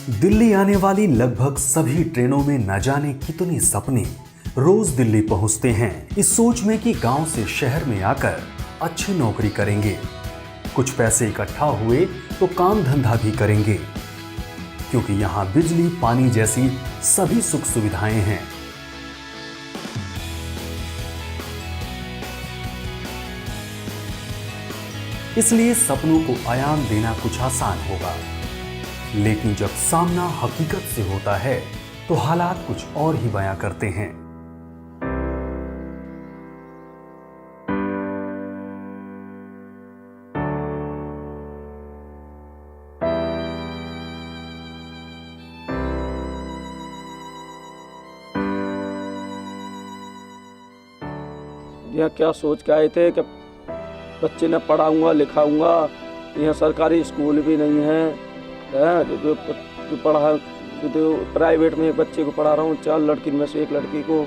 दिल्ली आने वाली लगभग सभी ट्रेनों में न जाने कितने सपने रोज दिल्ली पहुंचते हैं इस सोच में कि गांव से शहर में आकर अच्छी नौकरी करेंगे, कुछ पैसे इकट्ठा हुए तो काम धंधा भी करेंगे, क्योंकि यहां बिजली पानी जैसी सभी सुख सुविधाएं हैं। इसलिए सपनों को आयाम देना कुछ आसान होगा, लेकिन जब सामना हकीकत से होता है तो हालात कुछ और ही बयां करते हैं। यह क्या सोच के आए थे कि बच्चे ने पढ़ाऊंगा लिखाऊंगा, यहाँ सरकारी स्कूल भी नहीं है, जो पढ़ा जो प्राइवेट में एक बच्चे को पढ़ा रहा हूँ, 4 लड़की में से एक लड़की को,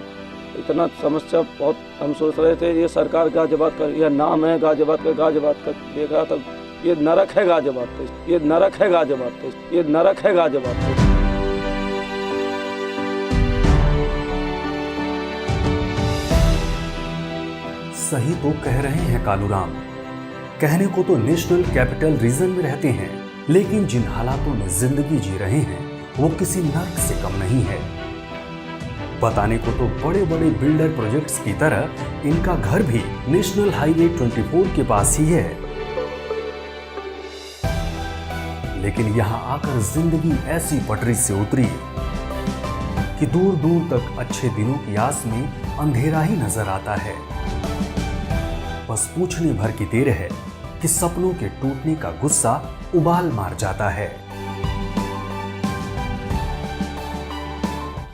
इतना समस्या बहुत हम सोच रहे थे। ये सरकार गाजियाबाद का यह नाम है, गाजियाबाद का देखा तो ये नरक है गाजियाबाद का, ये नरक है गाजियाबाद का, ये नरक है गाजियाबाद का। सही तो कह रहे हैं कालूराम। कहने को तो नेशनल कैपिटल रीजन में रहते हैं, लेकिन जिन हालातों में जिंदगी जी रहे हैं वो किसी नर्क से कम नहीं है। बताने को तो बड़े बड़े बिल्डर प्रोजेक्ट्स की तरह इनका घर भी नेशनल हाईवे 24 के पास ही है, लेकिन यहां आकर जिंदगी ऐसी पटरी से उतरी कि दूर दूर तक अच्छे दिनों की आस में अंधेरा ही नजर आता है। बस पूछने भर की देर है कि सपनों के टूटने का गुस्सा उबाल मार जाता है।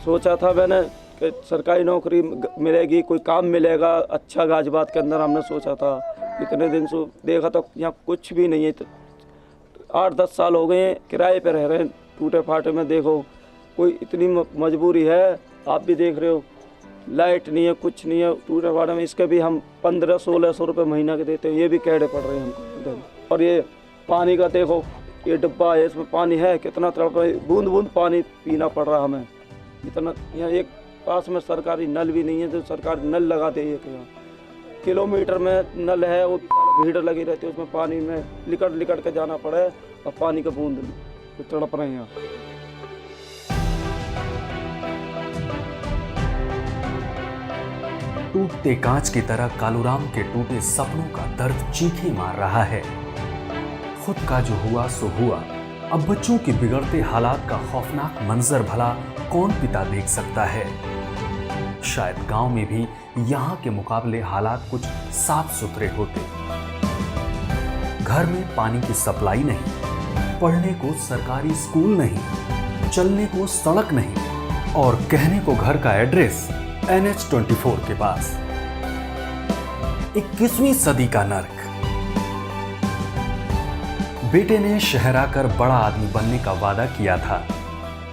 सोचा था मैंने कि सरकारी नौकरी मिलेगी, कोई काम मिलेगा अच्छा गाजियाबाद के अंदर, हमने सोचा था। इतने दिन से देखा तो यहाँ कुछ भी नहीं है। 8-10 साल हो गए किराए पे रह रहे हैं, टूटे फाटे में। देखो कोई इतनी मजबूरी है, आप भी देख रहे हो, लाइट नहीं है, कुछ नहीं है, टूटे फाटे में। इसके भी हम 1500-1600 रुपये महीना के देते हैं, ये भी कैडे पड़ रहे हैं हमको। और ये पानी का देखो, ये डिब्बा है, इसमें पानी है, कितना तड़प रहा है, बूंद बूंद पानी पीना पड़ रहा हमें। इतना यहाँ एक पास में सरकारी नल भी नहीं है, जो सरकार नल लगा दे। यहाँ किलोमीटर में नल है, वो भीड़ लगी रहती है, उसमें पानी में लिकट के जाना पड़े, और पानी का बूंद तड़प रहे हैं यहाँ। टूटते कांच की तरह कालूराम के टूटे सपनों का दर्द चीखें मार रहा है। खुद का जो हुआ सो हुआ, अब बच्चों के बिगड़ते हालात का खौफनाक मंजर भला कौन पिता देख सकता है। शायद गांव में भी यहां के मुकाबले हालात कुछ साफ सुथरे होते। घर में पानी की सप्लाई नहीं, पढ़ने को सरकारी स्कूल नहीं, चलने को सड़क नहीं, और कहने को घर का एड्रेस NH-24 के पास। 21वीं सदी का नर्क। बेटे ने शहर आकर बड़ा आदमी बनने का वादा किया था,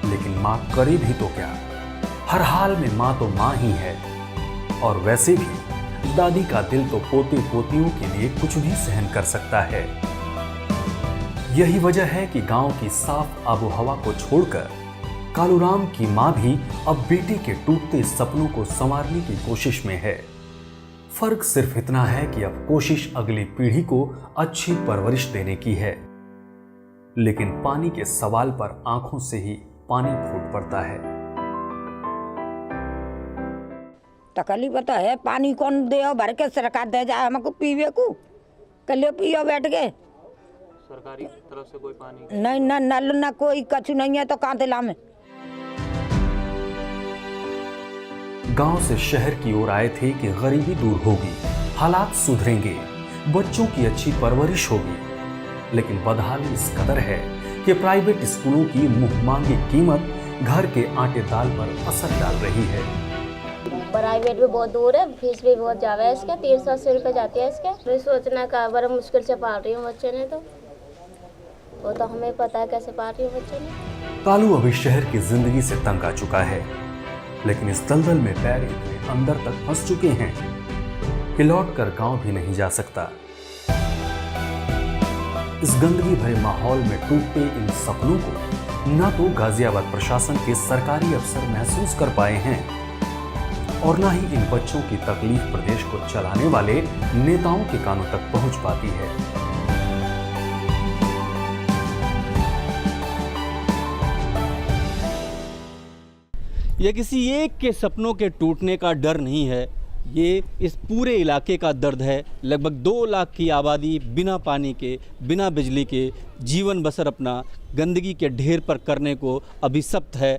लेकिन मां करे भी तो क्या। हर हाल में मां तो मां ही है, और वैसे भी दादी का दिल तो पोते पोतियों के लिए कुछ भी सहन कर सकता है। यही वजह है कि गांव की साफ आबोहवा को छोड़कर कालूराम की मां भी अब बेटे के टूटते सपनों को संवारने की कोशिश में है। फर्क सिर्फ इतना है कि अब कोशिश अगली पीढ़ी को अच्छी परवरिश देने की है, लेकिन पानी के सवाल पर आंखों से ही पानी फूट पड़ता है। तकलीफ तो है, पानी कौन दे भर के सरकार दे जाए हमको पीवे को, कल पियो बैठ गए। सरकारी तरफ से कोई पानी नहीं, ना नल ना कोई कछु नहीं है, तो कहाँ दिला में। गांव से शहर की ओर आए थे कि गरीबी दूर होगी, हालात सुधरेंगे, बच्चों की अच्छी परवरिश होगी, लेकिन बदहाली इस कदर है कि प्राइवेट स्कूलों की मुंह मांगी कीमत घर के आटे दाल पर असर डाल रही है। प्राइवेट भी बहुत दूर है, फीस भी बहुत ज्यादा है इसके, 380 रुपये जाती है इसके। मैं सोचना का बड़ा मुश्किल से पाल रही हूँ बच्चे ने, तो वो तो हमें पता है कैसे पाल रही हूँ बच्चे ने। कालू अभी शहर की जिंदगी से तंग आ चुका है, लेकिन इस दलदल में पैर इतने अंदर तक फंस चुके हैं कि लौट कर गांव भी नहीं जा सकता। इस गंदगी भरे माहौल में टूटते इन सपनों को ना तो गाजियाबाद प्रशासन के सरकारी अफसर महसूस कर पाए हैं और ना ही इन बच्चों की तकलीफ प्रदेश को चलाने वाले नेताओं के कानों तक पहुंच पाती है। यह किसी एक के सपनों के टूटने का डर नहीं है, ये इस पूरे इलाके का दर्द है। लगभग 2 लाख की आबादी बिना पानी के, बिना बिजली के जीवन बसर अपना गंदगी के ढेर पर करने को अभिशप्त है।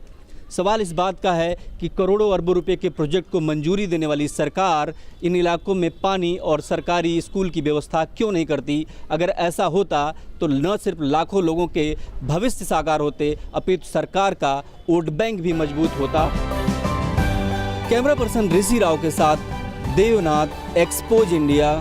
सवाल इस बात का है कि करोड़ों अरबों रुपए के प्रोजेक्ट को मंजूरी देने वाली सरकार इन इलाकों में पानी और सरकारी स्कूल की व्यवस्था क्यों नहीं करती। अगर ऐसा होता तो न सिर्फ लाखों लोगों के भविष्य साकार होते, अपितु सरकार का वोट बैंक भी मजबूत होता। कैमरा पर्सन ऋषि राव के साथ देवनाथ, एक्सपोज इंडिया।